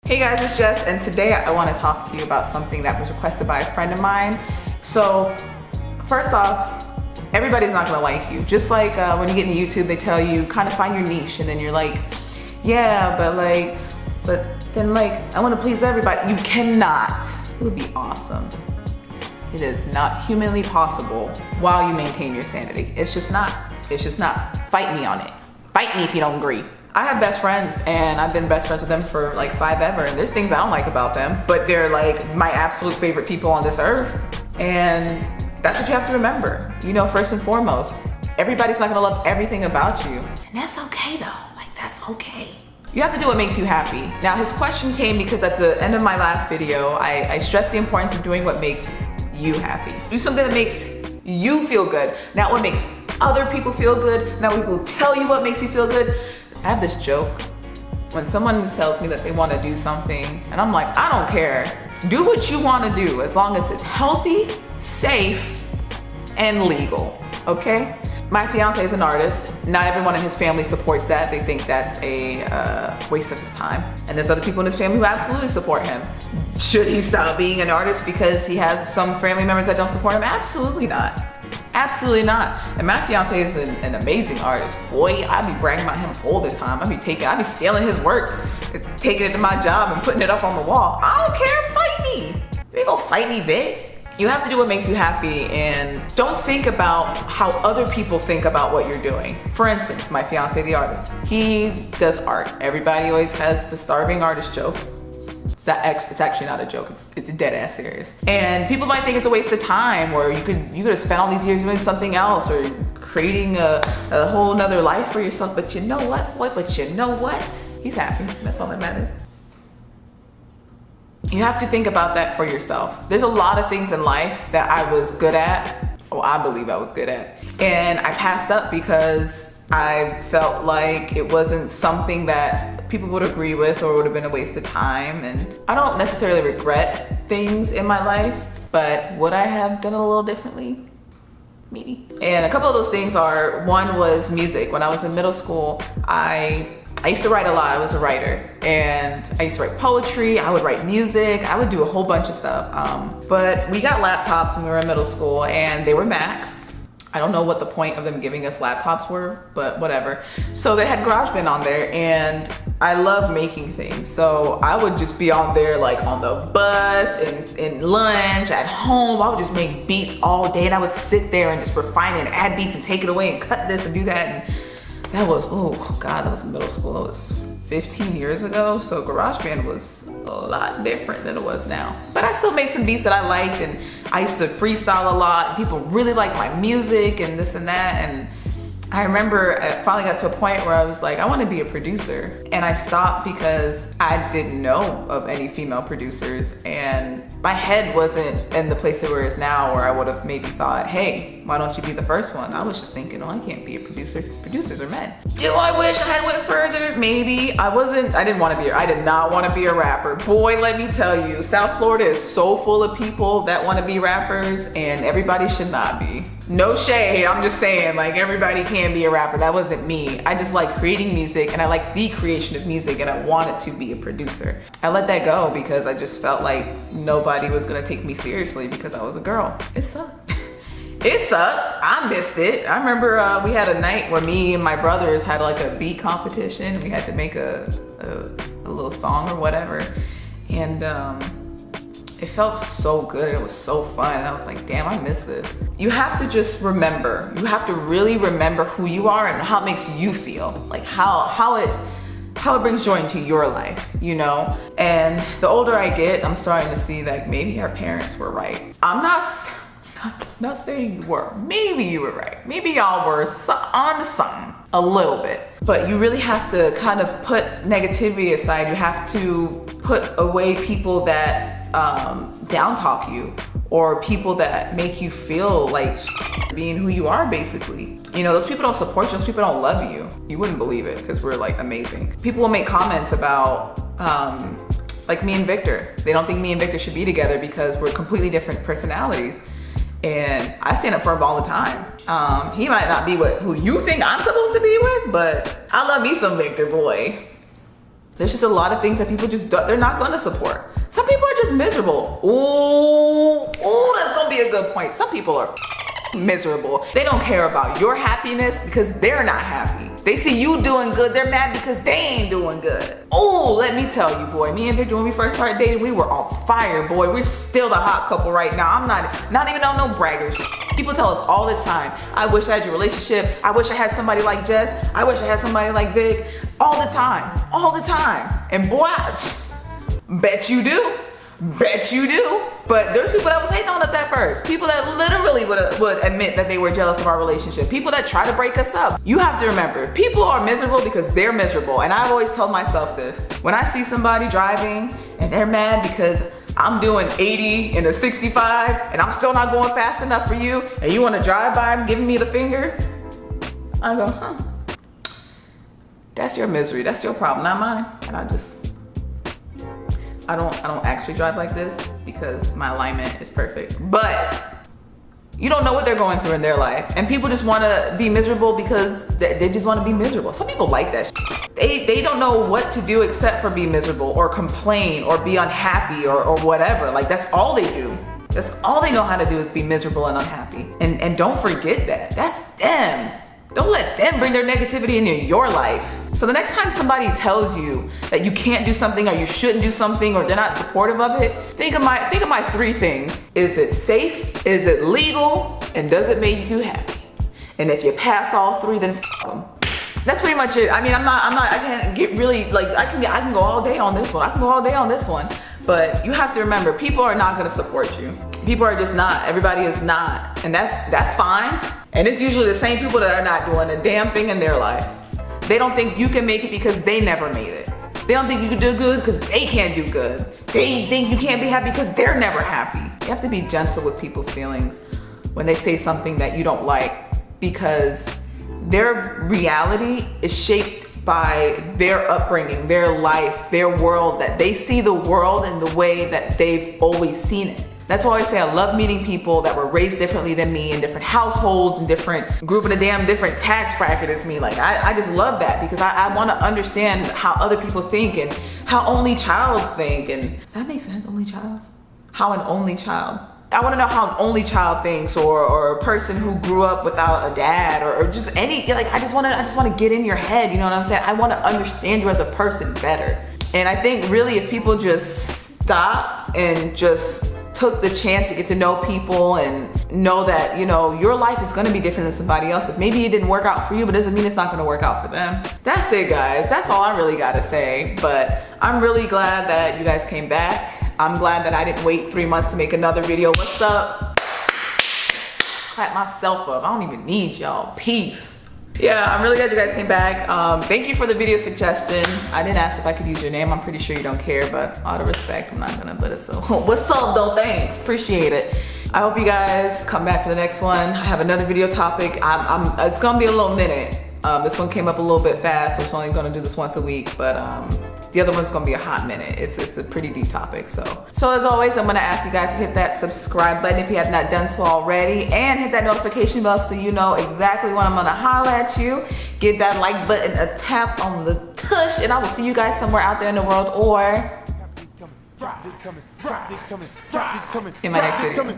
Hey guys, it's Jess, and today I want to talk to you about something that was requested by a friend of mine. So, first off, everybody's not gonna like you. Just like when you get into YouTube, they tell you kind of find your niche, and then you're like, yeah, but then I want to please everybody. You cannot. It would be awesome. It is not humanly possible while you maintain your sanity. It's just not. It's just not. Fight me on it. Fight me if you don't agree. I have best friends, and I've been best friends with them for like 5 ever, and there's things I don't like about them, but they're like my absolute favorite people on this earth. And that's what you have to remember. You know, first and foremost, everybody's not gonna love everything about you. And that's okay though, like that's okay. You have to do what makes you happy. Now his question came because at the end of my last video, I stressed the importance of doing what makes you happy. Do something that makes you feel good, not what makes other people feel good, not what people tell you what makes you feel good. I have this joke when someone tells me that they want to do something, and I'm like, I don't care. Do what you want to do as long as it's healthy, safe, and legal, okay? My fiance is an artist. Not everyone in his family supports that. They think that's a waste of his time. And there's other people in his family who absolutely support him. Should he stop being an artist because he has some family members that don't support him? Absolutely not. Absolutely not. And my fiance is an amazing artist. Boy, I be bragging about him all the time. I be stealing his work, taking it to my job and putting it up on the wall. I don't care, fight me. You ain't gonna fight me, bitch. You have to do what makes you happy, and don't think about how other people think about what you're doing. For instance, my fiance, the artist, he does art. Everybody always has the starving artist joke. It's actually not a joke, it's dead ass serious. And people might think it's a waste of time, or you could have spent all these years doing something else, or creating a whole nother life for yourself. But you know what? But you know what? He's happy, that's all that matters. You have to think about that for yourself. There's a lot of things in life that I was good at, or I believe I was good at, and I passed up because I felt like it wasn't something that people would agree with or would have been a waste of time. And I don't necessarily regret things in my life, but would I have done it a little differently? Maybe. And a couple of those things are, one was music. When I was in middle school, I used to write a lot. I was a writer, and I used to write poetry. I would write music. I would do a whole bunch of stuff. But we got laptops when we were in middle school, and they were Macs. I don't know what the point of them giving us laptops were, but whatever. So they had GarageBand on there, and I love making things. So I would just be on there like on the bus, in lunch, at home. I would just make beats all day, and I would sit there and just refine and add beats and take it away and cut this and do that. And that was, oh God, that was middle school. That was 15 years ago. So GarageBand was a lot different than it was now. But I still made some beats that I liked, and I used to freestyle a lot, and people really liked my music and this and that. And I remember I finally got to a point where I was like, I want to be a producer. And I stopped because I didn't know of any female producers, and my head wasn't in the place where it is now, where I would have maybe thought, hey, why don't you be the first one? I was just thinking, oh, I can't be a producer because producers are men. Do I wish I had went further? Maybe. I did not want to be a rapper. Boy, let me tell you, South Florida is so full of people that want to be rappers, and everybody should not be. No shade, I'm just saying, like, everybody can be a rapper. That wasn't me. I just like creating music, and I like the creation of music, and I wanted to be a producer. I let that go because I just felt like nobody was gonna take me seriously because I was a girl. It sucked. It sucked. I missed it. I remember we had a night where me and my brothers had like a beat competition. We had to make a little song or whatever, and it felt so good. It was so fun. And I was like, damn, I miss this. You have to just remember. You have to really remember who you are and how it makes you feel. Like how it brings joy into your life, you know? And the older I get, I'm starting to see that maybe our parents were right. I'm not saying you were. Maybe you were right. Maybe y'all were on to something a little bit. But you really have to kind of put negativity aside. You have to put away people that down talk you, or people that make you feel like being who you are, basically. You know, those people don't support you, those people don't love you. You wouldn't believe it, because we're like amazing. People will make comments about like me and Victor. They don't think me and Victor should be together because we're completely different personalities. And I stand up for him all the time. He might not be who you think I'm supposed to be with, but I love me some Victor, boy. There's just a lot of things that people just they're not gonna support. Some people are just miserable. Ooh, that's gonna be a good point. Some people are miserable. They don't care about your happiness because they're not happy. They see you doing good, they're mad because they ain't doing good. Oh, let me tell you, boy, me and Victor, when we first started dating, we were on fire, boy. We're still the hot couple right now. I'm not even on no braggers. People tell us all the time, I wish I had your relationship. I wish I had somebody like Jess. I wish I had somebody like Vic. All the time. And boy, bet you do. Bet you do. But there's people that was hating on us at first. People that literally would admit that they were jealous of our relationship. People that try to break us up. You have to remember, people are miserable because they're miserable. And I've always told myself this. When I see somebody driving and they're mad because I'm doing 80 in a 65 and I'm still not going fast enough for you, and you want to drive by and giving me the finger, I go, huh. That's your misery. That's your problem, not mine. And I don't actually drive like this because my alignment is perfect. But you don't know what they're going through in their life. And people just want to be miserable because they just want to be miserable. Some people like that shit. They don't know what to do except for be miserable or complain or be unhappy or whatever. Like, that's all they do. That's all they know how to do is be miserable and unhappy. And don't forget that. That's them. Don't let them bring their negativity into your life. So the next time somebody tells you that you can't do something or you shouldn't do something or they're not supportive of it, think of my 3 things. Is it safe? Is it legal? And does it make you happy? And if you pass all 3, then f them. That's pretty much it. I mean, I can't get really, like, I can go all day on this one. I can go all day on this one. But you have to remember, people are not gonna support you. People are just not. Everybody is not. And that's fine. And it's usually the same people that are not doing a damn thing in their life. They don't think you can make it because they never made it. They don't think you can do good because they can't do good. They think you can't be happy because they're never happy. You have to be gentle with people's feelings when they say something that you don't like, because their reality is shaped by their upbringing, their life, their world, that they see the world in the way that they've always seen it. That's why I say I love meeting people that were raised differently than me, in different households, in different group in a damn different tax bracket as me. Like, I just love that because I want to understand how other people think and how only childs think. And does that make sense? Only childs? How an only child? I want to know how an only child thinks, or a person who grew up without a dad, or just any, like, I just want to get in your head, you know what I'm saying? I want to understand you as a person better. And I think really if people just stopped and just took the chance to get to know people and know that, you know, your life is gonna be different than somebody else's. Maybe it didn't work out for you, but doesn't mean it's not gonna work out for them. That's it, guys. That's all I really gotta say. But I'm really glad that you guys came back. I'm glad that I didn't wait 3 months to make another video. What's up? Clap myself up. I don't even need y'all. Peace. Yeah, I'm really glad you guys came back. Thank you for the video suggestion. I didn't ask if I could use your name. I'm pretty sure you don't care, but out of respect, I'm not gonna, but it's so. What's up though? Thanks, appreciate it. I hope you guys come back for the next one. I have another video topic. It's gonna be a little minute. This one came up a little bit fast, so I'm only gonna do this once a week, but the other one's gonna be a hot minute. It's a pretty deep topic. So as always, I'm gonna ask you guys to hit that subscribe button if you have not done so already, and hit that notification bell so you know exactly when I'm gonna holler at you. Give that like button a tap on the tush, and I will see you guys somewhere out there in the world or in my next video.